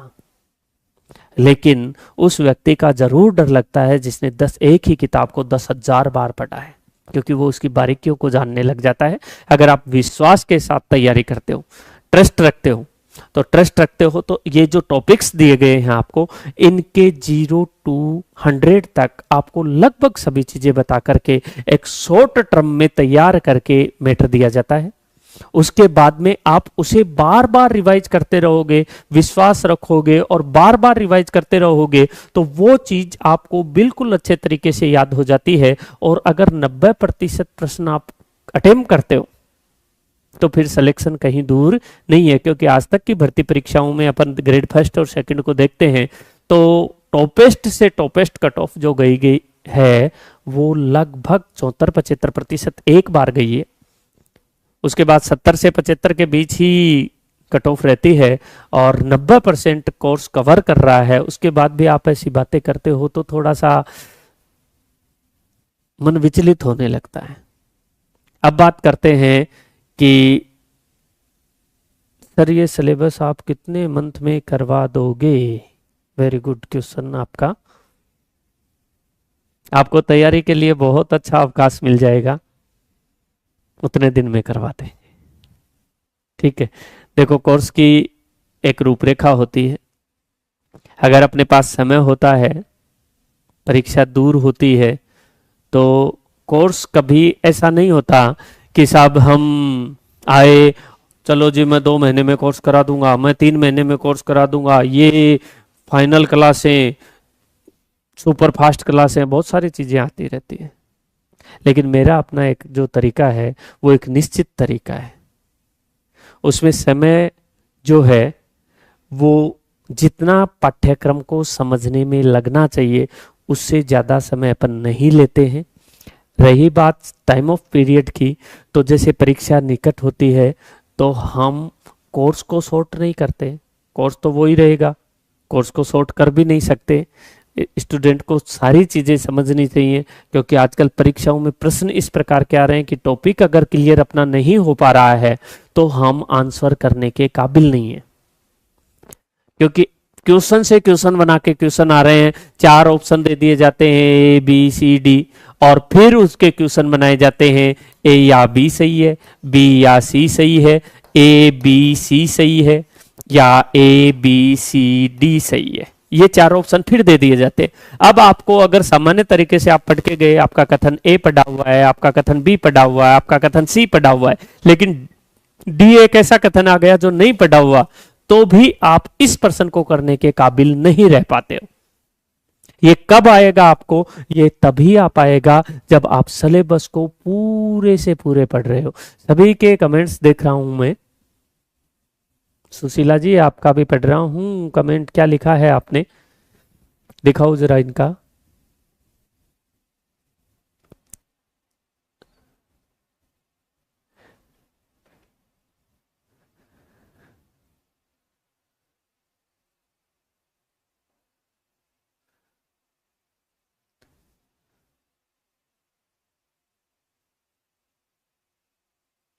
लेकिन उस व्यक्ति का जरूर डर लगता है जिसने एक ही किताब को 10,000 बार पढ़ा है, क्योंकि वो उसकी बारीकियों को जानने लग जाता है। अगर आप विश्वास के साथ तैयारी करते हो, ट्रस्ट रखते हो तो ये जो टॉपिक्स दिए गए हैं आपको, इनके 0 to 100 तक आपको लगभग सभी चीजें बता करके एक शॉर्ट टर्म में तैयार करके मैटर दिया जाता है। उसके बाद में आप उसे बार बार रिवाइज करते रहोगे, विश्वास रखोगे और बार बार रिवाइज करते रहोगे तो वो चीज आपको बिल्कुल अच्छे तरीके से याद हो जाती है। और अगर 90% प्रश्न आप अटेम्प्ट करते हो तो फिर सिलेक्शन कहीं दूर नहीं है। क्योंकि आज तक की भर्ती परीक्षाओं में अपन ग्रेड फर्स्ट और सेकंड को देखते हैं तो टॉपेस्ट से टॉपेस्ट कट ऑफ जो गई है वो लगभग 74-75% एक बार गई है। उसके बाद 70 से 75 के बीच ही कट ऑफ रहती है और 90% कोर्स कवर कर रहा है। उसके बाद भी आप ऐसी बातें करते हो तो थोड़ा सा मन विचलित होने लगता है। अब बात करते हैं कि सर ये सिलेबस आप कितने मंथ में करवा दोगे। वेरी गुड क्वेश्चन आपका। आपको तैयारी के लिए बहुत अच्छा अवकाश मिल जाएगा, उतने दिन में करवाते हैं। ठीक है, देखो कोर्स की एक रूपरेखा होती है। अगर अपने पास समय होता है, परीक्षा दूर होती है, तो कोर्स कभी ऐसा नहीं होता कि साहब हम आए, चलो जी मैं 2 महीने में कोर्स करा दूंगा, मैं 3 महीने में कोर्स करा दूंगा, ये फाइनल क्लासें, सुपर फास्ट क्लासें, बहुत सारी चीजें आती रहती है। लेकिन मेरा अपना एक जो तरीका है वो एक निश्चित तरीका है। उसमें समय जो है वो जितना पाठ्यक्रम को समझने में लगना चाहिए उससे ज़्यादा समय अपन नहीं लेते हैं। रही बात टाइम ऑफ पीरियड की, तो जैसे परीक्षा निकट होती है तो हम कोर्स को शॉर्ट नहीं करते, कोर्स तो वो ही रहेगा, कोर्स को शॉर्ट कर भी नहीं सकते। स्टूडेंट को सारी चीज़ें समझनी चाहिए, क्योंकि आजकल परीक्षाओं में प्रश्न इस प्रकार के आ रहे हैं कि टॉपिक अगर क्लियर अपना नहीं हो पा रहा है तो हम आंसर करने के काबिल नहीं है। क्योंकि क्वेश्चन से क्वेश्चन बना के क्वेश्चन आ रहे हैं, 4 ऑप्शन दे दिए जाते हैं ए बी सी डी, और फिर उसके क्वेश्चन बनाए जाते हैं ए या बी सही है, बी या सी सही है, ए बी सी सही है या ए बी सी डी सही है। ये 4 ऑप्शन फिर दे दिए जाते हैं। अब आपको अगर सामान्य तरीके से आप पढ़ के गए, आपका कथन ए पढ़ा हुआ है, आपका कथन बी पढ़ा हुआ है, आपका कथन सी पढ़ा हुआ है, लेकिन डी एक ऐसा कथन आ गया जो नहीं पढ़ा हुआ, तो भी आप इस प्रश्न को करने के काबिल नहीं रह पाते हो। ये कब आएगा आपको? ये तभी आ पाएगा जब आप सिलेबस को पूरे से पूरे पढ़ रहे हो। सभी के कमेंट्स देख रहा हूं मैं। सुशीला जी आपका भी पढ़ रहा हूं, कमेंट क्या लिखा है आपने, दिखाओ जरा इनका।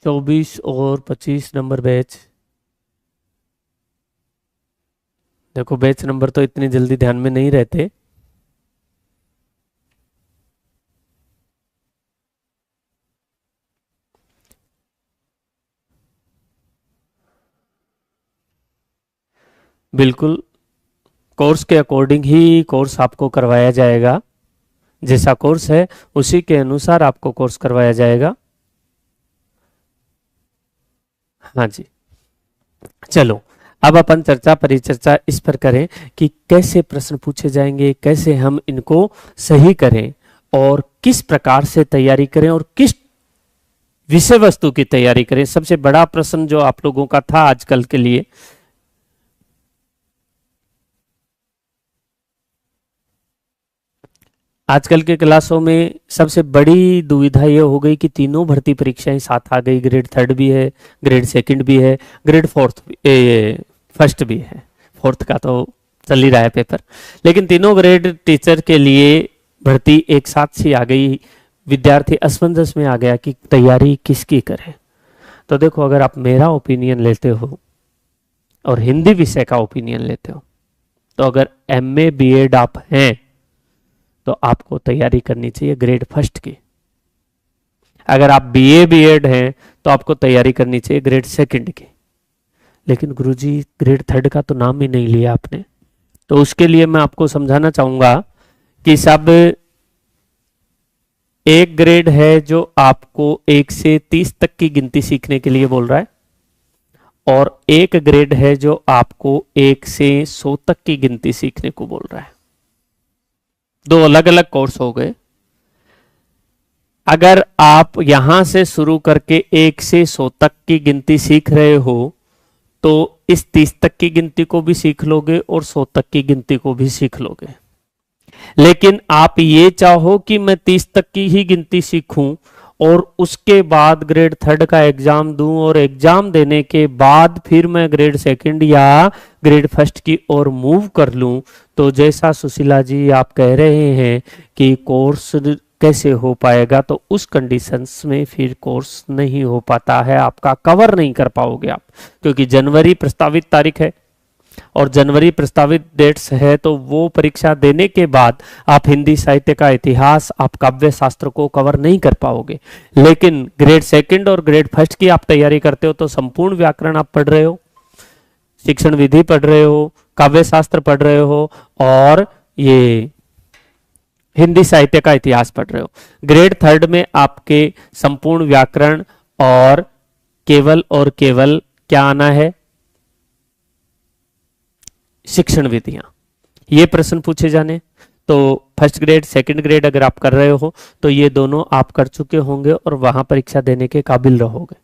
चौबीस और 25 नंबर बैच। देखो बैच नंबर तो इतनी जल्दी ध्यान में नहीं रहते। बिल्कुल कोर्स के अकॉर्डिंग ही कोर्स आपको करवाया जाएगा। जैसा कोर्स है उसी के अनुसार आपको कोर्स करवाया जाएगा। हाँ जी, चलो अब अपन चर्चा परिचर्चा इस पर करें कि कैसे प्रश्न पूछे जाएंगे, कैसे हम इनको सही करें और किस प्रकार से तैयारी करें और किस विषय वस्तु की तैयारी करें। सबसे बड़ा प्रश्न जो आप लोगों का था आजकल के लिए, आजकल के क्लासों में सबसे बड़ी दुविधा यह हो गई कि तीनों भर्ती परीक्षाएं साथ आ गई। ग्रेड 3 भी है, ग्रेड 2 भी है, ग्रेड 1st भी है। 4th का तो चल ही रहा है पेपर, लेकिन तीनों ग्रेड टीचर के लिए भर्ती एक साथ सी आ गई। विद्यार्थी असमंजस में आ गया कि तैयारी किसकी करें। तो देखो, अगर आप मेरा ओपिनियन लेते हो और हिंदी विषय का ओपिनियन लेते हो, तो अगर MA BEd आप हैं तो आपको तैयारी करनी चाहिए ग्रेड 1st की। अगर आप BA BEd हैं तो आपको तैयारी करनी चाहिए ग्रेड 2nd की। लेकिन गुरुजी ग्रेड 3rd का तो नाम ही नहीं लिया आपने, तो उसके लिए मैं आपको समझाना चाहूंगा कि सब एक ग्रेड है जो आपको 1 से 30 तक की गिनती सीखने के लिए बोल रहा है, और एक ग्रेड है जो आपको 1 से 100 तक की गिनती सीखने को बोल रहा है। दो अलग अलग कोर्स हो गए। अगर आप यहां से शुरू करके 1 से 100 तक की गिनती सीख रहे हो तो इस 30 तक की गिनती को भी सीख लोगे और 100 तक की गिनती को भी सीख लोगे। लेकिन आप ये चाहो कि मैं 30 तक की ही गिनती सीखूं और उसके बाद ग्रेड 3rd का एग्जाम दूं और एग्जाम देने के बाद फिर मैं ग्रेड 2nd या ग्रेड 1st की ओर मूव कर लूं, तो जैसा सुशीला जी आप कह रहे हैं कि कोर्स कैसे हो पाएगा, तो उस कंडीशंस में फिर कोर्स नहीं हो पाता है, आपका कवर नहीं कर पाओगे आप। क्योंकि जनवरी प्रस्तावित तारीख है और जनवरी प्रस्तावित डेट्स है, तो वो परीक्षा देने के बाद आप हिंदी साहित्य का इतिहास, आप काव्य शास्त्र को कवर नहीं कर पाओगे। लेकिन ग्रेड 2nd और ग्रेड 1st की आप तैयारी करते हो तो संपूर्ण व्याकरण आप पढ़ रहे हो, शिक्षण विधि पढ़ रहे हो, काव्य शास्त्र पढ़ रहे हो और ये हिंदी साहित्य का इतिहास पढ़ रहे हो। ग्रेड 3rd में आपके संपूर्ण व्याकरण और केवल क्या आना है, शिक्षण विधियां, ये प्रश्न पूछे जाने। तो 1st ग्रेड 2nd ग्रेड अगर आप कर रहे हो तो ये दोनों आप कर चुके होंगे और वहां परीक्षा देने के काबिल रहोगे,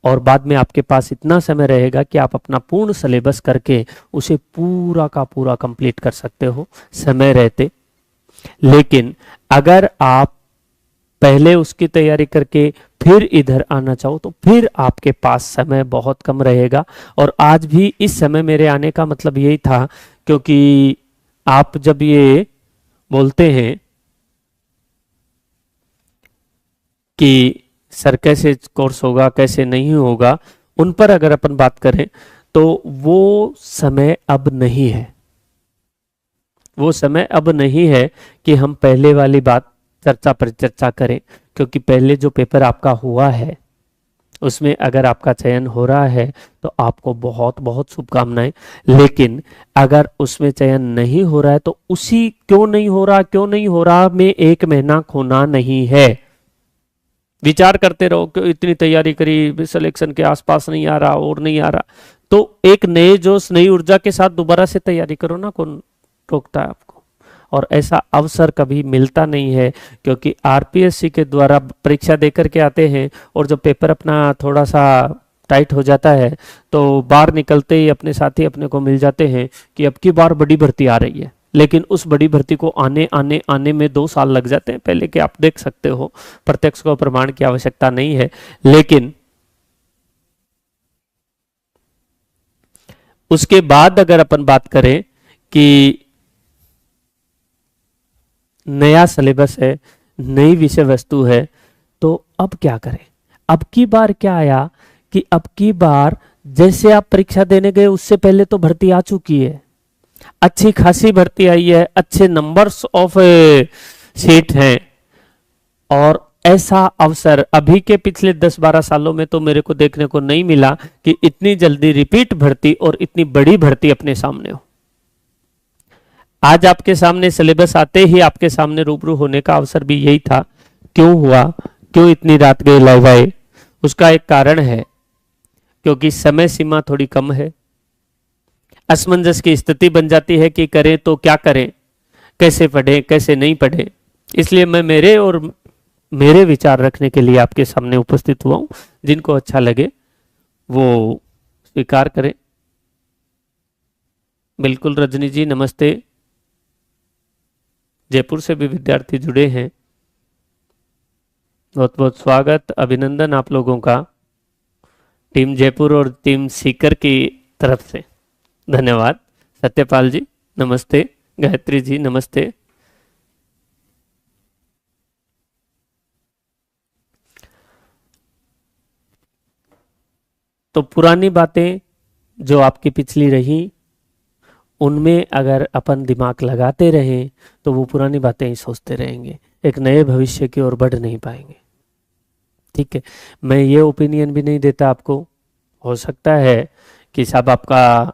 और बाद में आपके पास इतना समय रहेगा कि आप अपना पूर्ण सिलेबस करके उसे पूरा का पूरा कंप्लीट कर सकते हो समय रहते। लेकिन अगर आप पहले उसकी तैयारी करके फिर इधर आना चाहो तो फिर आपके पास समय बहुत कम रहेगा। और आज भी इस समय मेरे आने का मतलब यही था, क्योंकि आप जब ये बोलते हैं कि सर कैसे कोर्स होगा कैसे नहीं होगा, उन पर अगर अपन बात करें तो वो समय अब नहीं है। वो समय अब नहीं है कि हम पहले वाली बात चर्चा पर चर्चा करें, क्योंकि पहले जो पेपर आपका हुआ है उसमें अगर आपका चयन हो रहा है तो आपको बहुत बहुत शुभकामनाएं। लेकिन अगर उसमें चयन नहीं हो रहा है तो उसी क्यों नहीं हो रहा में 1 महीना खोना नहीं है। विचार करते रहो कि इतनी तैयारी करी, सिलेक्शन के आसपास नहीं आ रहा और नहीं आ रहा, तो एक नए जोश नई ऊर्जा के साथ दोबारा से तैयारी करो ना, कौन रोकता है आपको। और ऐसा अवसर कभी मिलता नहीं है, क्योंकि आरपीएससी के द्वारा परीक्षा देकर के आते हैं और जब पेपर अपना थोड़ा सा टाइट हो जाता है तो बाहर निकलते ही अपने साथी अपने को मिल जाते हैं कि अब की बार बड़ी भर्ती आ रही है। लेकिन उस बड़ी भर्ती को आने में 2 साल लग जाते हैं पहले के, आप देख सकते हो। प्रत्यक्ष को प्रमाण की आवश्यकता नहीं है। लेकिन उसके बाद अगर अपन बात करें कि नया सिलेबस है, नई विषय वस्तु है, तो अब क्या करें। अब की बार क्या आया कि अब की बार जैसे आप परीक्षा देने गए उससे पहले तो भर्ती आ चुकी है, अच्छी खासी भर्ती आई है, अच्छे नंबर्स ऑफ सीट हैं, और ऐसा अवसर अभी के पिछले 10-12 सालों में तो मेरे को देखने को नहीं मिला कि इतनी जल्दी रिपीट भर्ती और इतनी बड़ी भर्ती अपने सामने हो। आज आपके सामने सिलेबस आते ही आपके सामने रूबरू होने का अवसर भी यही था। क्यों हुआ, क्यों इतनी रात गए लाइव आए? उसका एक कारण है, क्योंकि समय सीमा थोड़ी कम है, असमंजस की स्थिति बन जाती है कि करें तो क्या करें, कैसे पढ़ें कैसे नहीं पढ़ें। इसलिए मैं मेरे विचार रखने के लिए आपके सामने उपस्थित हुआ हूं। जिनको अच्छा लगे वो स्वीकार करें। बिल्कुल रजनी जी नमस्ते, जयपुर से भी विद्यार्थी जुड़े हैं, बहुत बहुत स्वागत अभिनंदन आप लोगों का टीम जयपुर और टीम सीकर की तरफ से। धन्यवाद। सत्यपाल जी नमस्ते, गायत्री जी नमस्ते। तो पुरानी बातें जो आपकी पिछली रही, उनमें अगर अपन दिमाग लगाते रहें तो वो पुरानी बातें ही सोचते रहेंगे, एक नए भविष्य की ओर बढ़ नहीं पाएंगे। ठीक है, मैं ये ओपिनियन भी नहीं देता आपको, हो सकता है कि साहब आपका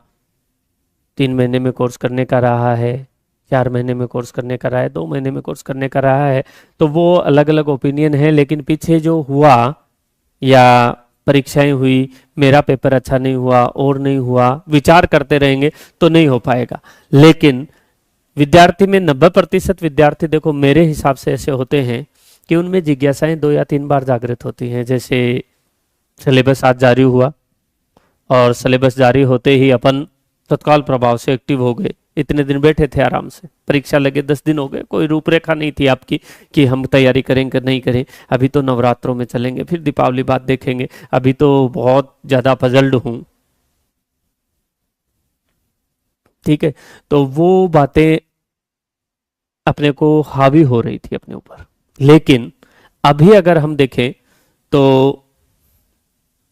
3 महीने में कोर्स करने का रहा है, 4 महीने में कोर्स करने का रहा है, 2 महीने में कोर्स करने का रहा है, तो वो अलग अलग ओपिनियन है। लेकिन पीछे जो हुआ या परीक्षाएं हुई, मेरा पेपर अच्छा नहीं हुआ और नहीं हुआ, विचार करते रहेंगे तो नहीं हो पाएगा। लेकिन विद्यार्थी में 90% विद्यार्थी देखो मेरे हिसाब से ऐसे होते हैं कि उनमें जिज्ञासाएं 2 या 3 बार जागृत होती हैं। जैसे सिलेबस आज जारी हुआ और सिलेबस जारी होते ही अपन तत्काल प्रभाव से एक्टिव हो गए। इतने दिन बैठे थे आराम से, परीक्षा लगे 10 दिन हो गए, कोई रूपरेखा नहीं थी आपकी कि हम तैयारी करेंगे नहीं करें, अभी तो नवरात्रों में चलेंगे, फिर दीपावली बाद देखेंगे, अभी तो बहुत ज्यादा पजल्ड हूं। ठीक है, तो वो बातें अपने को हावी हो रही थी अपने ऊपर। लेकिन अभी अगर हम देखें तो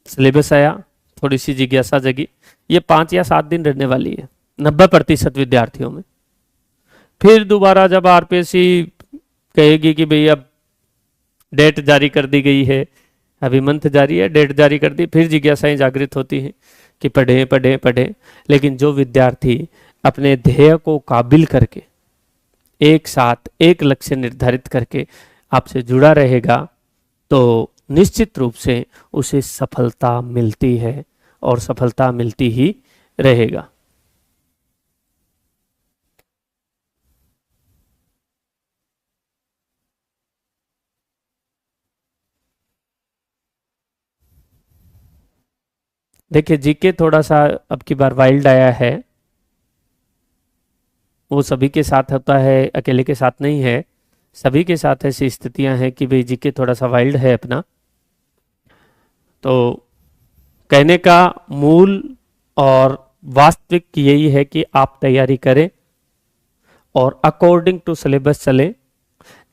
सिलेबस आया, थोड़ी सी जिज्ञासा जगी, ये 5 या 7 दिन रहने वाली है 90% विद्यार्थियों में। फिर दोबारा जब आरपीएससी कहेगी कि भाई अब डेट जारी कर दी गई है, अभी मंथ जारी है, डेट जारी कर दी, फिर जिज्ञासाएं जागृत होती हैं कि पढ़ें पढ़ें पढ़ें। लेकिन जो विद्यार्थी अपने ध्येय को काबिल करके एक साथ एक लक्ष्य निर्धारित करके आपसे जुड़ा रहेगा तो निश्चित रूप से उसे सफलता मिलती है और सफलता मिलती ही रहेगा। देखिए जीके थोड़ा सा अब की बार वाइल्ड आया है, वो सभी के साथ होता है, अकेले के साथ नहीं है, सभी के साथ ऐसी स्थितियां हैं कि भाई जीके थोड़ा सा वाइल्ड है अपना। तो कहने का मूल और वास्तविक यही है कि आप तैयारी करें और अकॉर्डिंग टू सिलेबस चलें।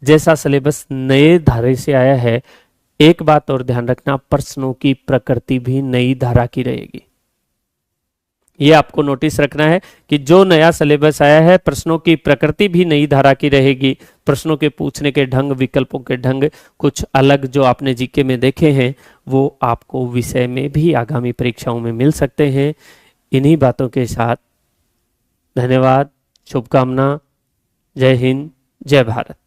जैसा सिलेबस नए धारे से आया है, एक बात और ध्यान रखना, प्रश्नों की प्रकृति भी नई धारा की रहेगी। ये आपको नोटिस रखना है कि जो नया सिलेबस आया है, प्रश्नों की प्रकृति भी नई धारा की रहेगी। प्रश्नों के पूछने के ढंग, विकल्पों के ढंग कुछ अलग जो आपने जीके में देखे हैं वो आपको विषय में भी आगामी परीक्षाओं में मिल सकते हैं। इन्हीं बातों के साथ धन्यवाद, शुभकामना, जय हिंद, जय भारत।